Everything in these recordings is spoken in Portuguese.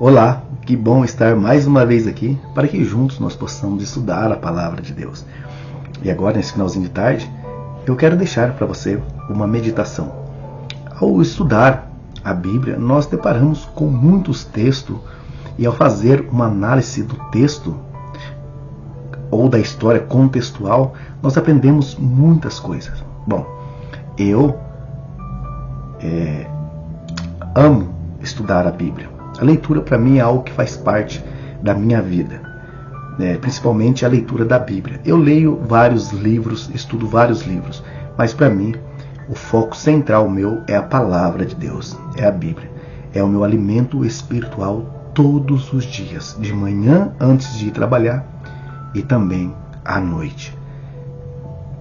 Olá, que bom estar mais uma vez aqui para que juntos nós possamos estudar a Palavra de Deus. E agora, nesse finalzinho de tarde, eu quero deixar para você uma meditação. Ao estudar a Bíblia, nós deparamos com muitos textos e ao fazer uma análise do texto ou da história contextual, nós aprendemos muitas coisas. Bom, eu amo estudar a Bíblia. A leitura para mim é algo que faz parte da minha vida, principalmente a leitura da Bíblia. Eu leio vários livros, estudo vários livros, mas para mim o foco central meu é a Palavra de Deus, é a Bíblia. É o meu alimento espiritual todos os dias, de manhã antes de ir trabalhar e também à noite.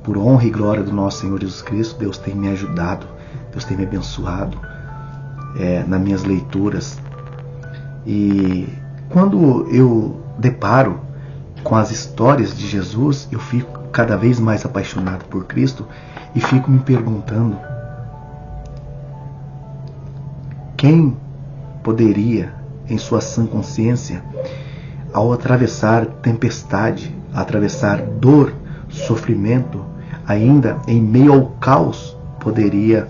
Por honra e glória do nosso Senhor Jesus Cristo, Deus tem me ajudado, Deus tem me abençoado nas minhas leituras. E quando eu deparo com as histórias de Jesus, eu fico cada vez mais apaixonado por Cristo e fico me perguntando: quem poderia, em sua sã consciência, ao atravessar tempestade, atravessar dor, sofrimento, ainda em meio ao caos, poderia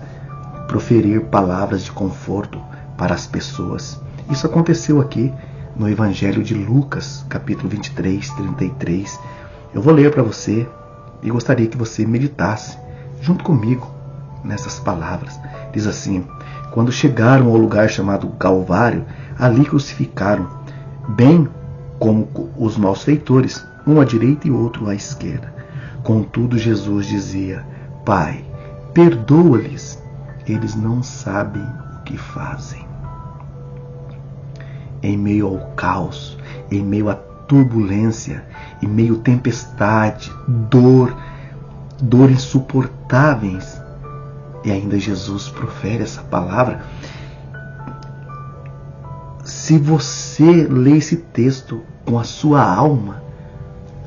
proferir palavras de conforto para as pessoas? Isso aconteceu aqui no Evangelho de Lucas, capítulo 23, 33. Eu vou ler para você e gostaria que você meditasse junto comigo nessas palavras. Diz assim: quando chegaram ao lugar chamado Calvário, ali crucificaram, bem como os malfeitores, um à direita e outro à esquerda. Contudo, Jesus dizia: Pai, perdoa-lhes, eles não sabem o que fazem. Em meio ao caos, em meio à turbulência, em meio à tempestade, dor insuportáveis, e ainda Jesus profere essa palavra. Se você ler esse texto com a sua alma,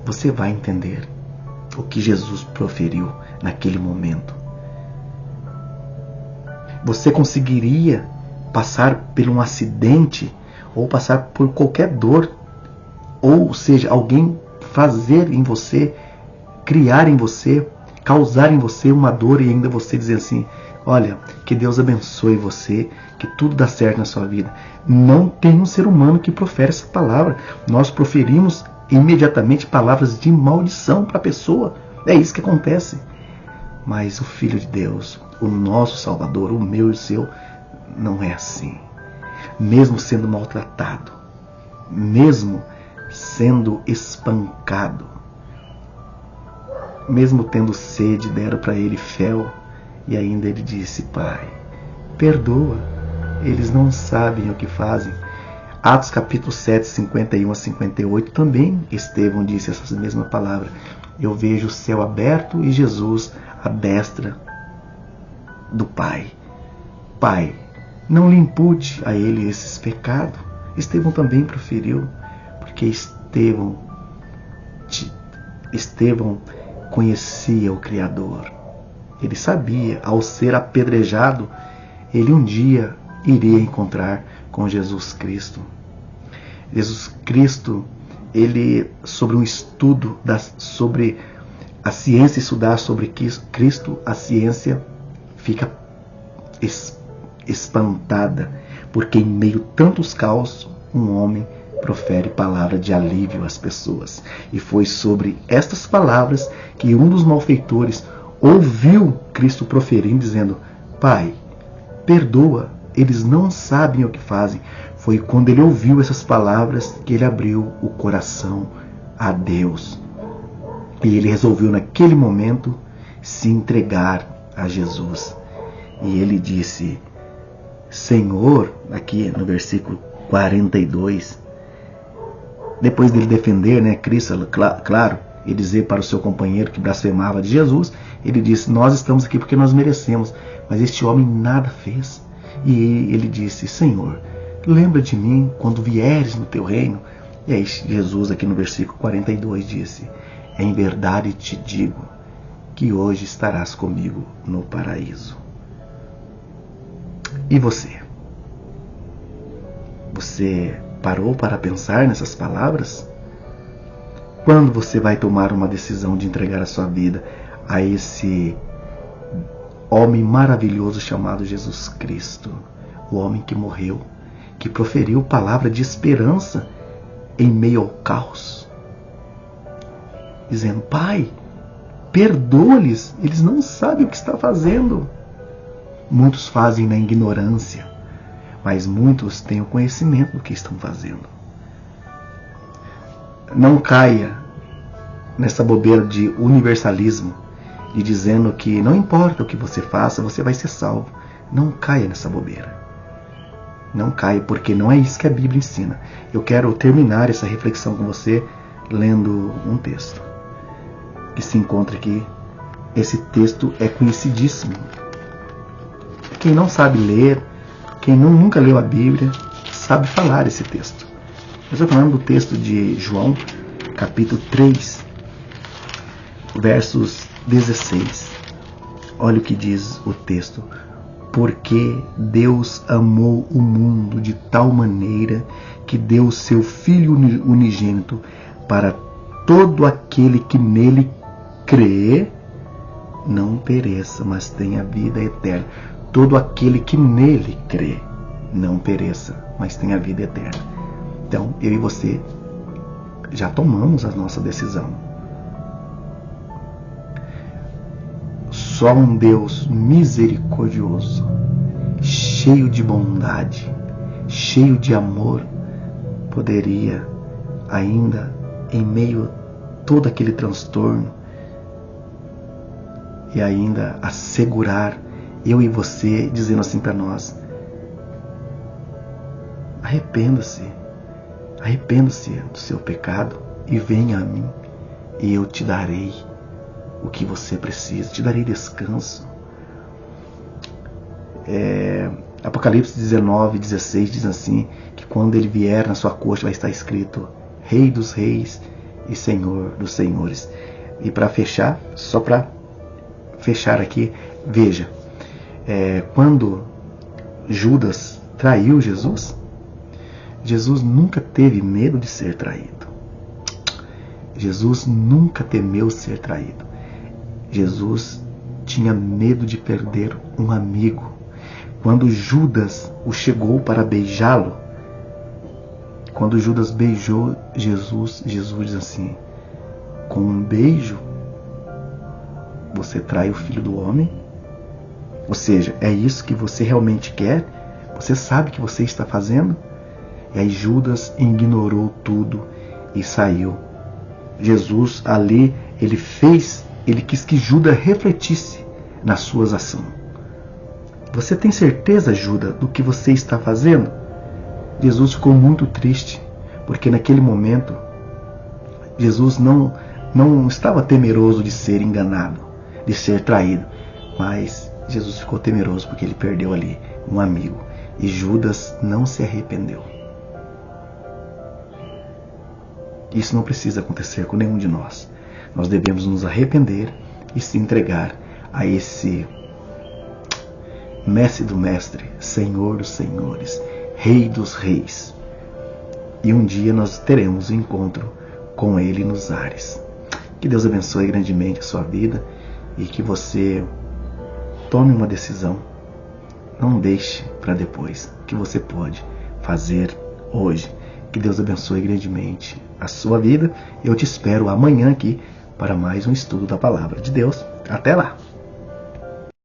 você vai entender o que Jesus proferiu naquele momento. Você conseguiria passar por um acidente ou passar por qualquer dor, ou seja, alguém fazer em você, criar em você, causar em você uma dor e ainda você dizer assim: olha, que Deus abençoe você, que tudo dá certo na sua vida. Não tem um ser humano que profere essa palavra. Nós proferimos imediatamente palavras de maldição para a pessoa. É isso que acontece. Mas o Filho de Deus, o nosso Salvador, o meu e o seu, não é assim. Mesmo sendo maltratado, mesmo sendo espancado, mesmo tendo sede, deram para ele fel, e ainda ele disse: Pai, perdoa, eles não sabem o que fazem. Atos capítulo 7, 51 a 58, também Estevão disse essa mesma palavra: eu vejo o céu aberto e Jesus à destra do Pai. Pai, não lhe impute a ele esses pecados. Estevão também proferiu, porque Estevão conhecia o Criador. Ele sabia, ao ser apedrejado, ele um dia iria encontrar com Jesus Cristo. Jesus Cristo, ele, sobre um estudo sobre a ciência, estudar sobre Cristo, a ciência fica espantada, porque em meio a tantos caos, um homem profere palavra de alívio às pessoas. E foi sobre estas palavras que um dos malfeitores ouviu Cristo proferindo, dizendo: Pai, perdoa, eles não sabem o que fazem. Foi quando ele ouviu essas palavras que ele abriu o coração a Deus. E ele resolveu naquele momento se entregar a Jesus. E ele disse: Senhor, aqui no versículo 42, depois dele defender, Cristo, claro, e dizer para o seu companheiro que blasfemava de Jesus, ele disse: nós estamos aqui porque nós merecemos, mas este homem nada fez. E ele disse: Senhor, lembra de mim quando vieres no teu reino. E aí Jesus, aqui no versículo 42, disse: em verdade te digo que hoje estarás comigo no paraíso. E você? Você parou para pensar nessas palavras? Quando você vai tomar uma decisão de entregar a sua vida a esse homem maravilhoso chamado Jesus Cristo, o homem que morreu, que proferiu palavra de esperança em meio ao caos, dizendo: Pai, perdoa-lhes, eles não sabem o que está fazendo. Muitos fazem na ignorância, mas muitos têm o conhecimento do que estão fazendo. Não caia nessa bobeira de universalismo, de dizendo que não importa o que você faça, você vai ser salvo. Não caia nessa bobeira. Não caia, porque não é isso que a Bíblia ensina. Eu quero terminar essa reflexão com você lendo um texto que se encontra aqui. Esse texto é conhecidíssimo. Quem não sabe ler, quem nunca leu a Bíblia, sabe falar esse texto. Eu estou falando do texto de João, capítulo 3, versos 16. Olha o que diz o texto. Porque Deus amou o mundo de tal maneira que deu seu Filho unigênito para todo aquele que nele crê, não pereça, mas tenha vida eterna. Todo aquele que nele crê, não pereça, mas tenha vida eterna. Então, eu e você já tomamos a nossa decisão. Só um Deus misericordioso, cheio de bondade, cheio de amor, poderia ainda, em meio a todo aquele transtorno, e ainda assegurar eu e você, dizendo assim para nós: arrependa-se do seu pecado e venha a mim, e eu te darei o que você precisa, te darei descanso. Apocalipse 19:16 diz assim, que quando ele vier, na sua coxa vai estar escrito: Rei dos reis e Senhor dos senhores. E para fechar, só para fechar aqui, veja, quando Judas traiu Jesus, Jesus nunca teve medo de ser traído. Jesus nunca temeu ser traído. Jesus tinha medo de perder um amigo. Quando Judas o chegou para beijá-lo, quando Judas beijou Jesus, Jesus diz assim: com um beijo você trai o Filho do Homem? Ou seja, é isso que você realmente quer? Você sabe que você está fazendo? E aí Judas ignorou tudo e saiu. Jesus ali, ele quis que Judas refletisse nas suas ações. Você tem certeza, Judas, do que você está fazendo? Jesus ficou muito triste, porque naquele momento Jesus não estava temeroso de ser enganado, de ser traído, mas Jesus ficou temeroso porque ele perdeu ali um amigo, e Judas não se arrependeu. Isso não precisa acontecer com nenhum de nós. Nós devemos nos arrepender e se entregar a esse Mestre do Mestre, Senhor dos Senhores, Rei dos Reis. E um dia nós teremos um encontro com Ele nos ares. Que Deus abençoe grandemente a sua vida e que você tome uma decisão. Não deixe para depois, que você pode fazer hoje. Que Deus abençoe grandemente a sua vida. Eu te espero amanhã aqui para mais um estudo da Palavra de Deus. Até lá!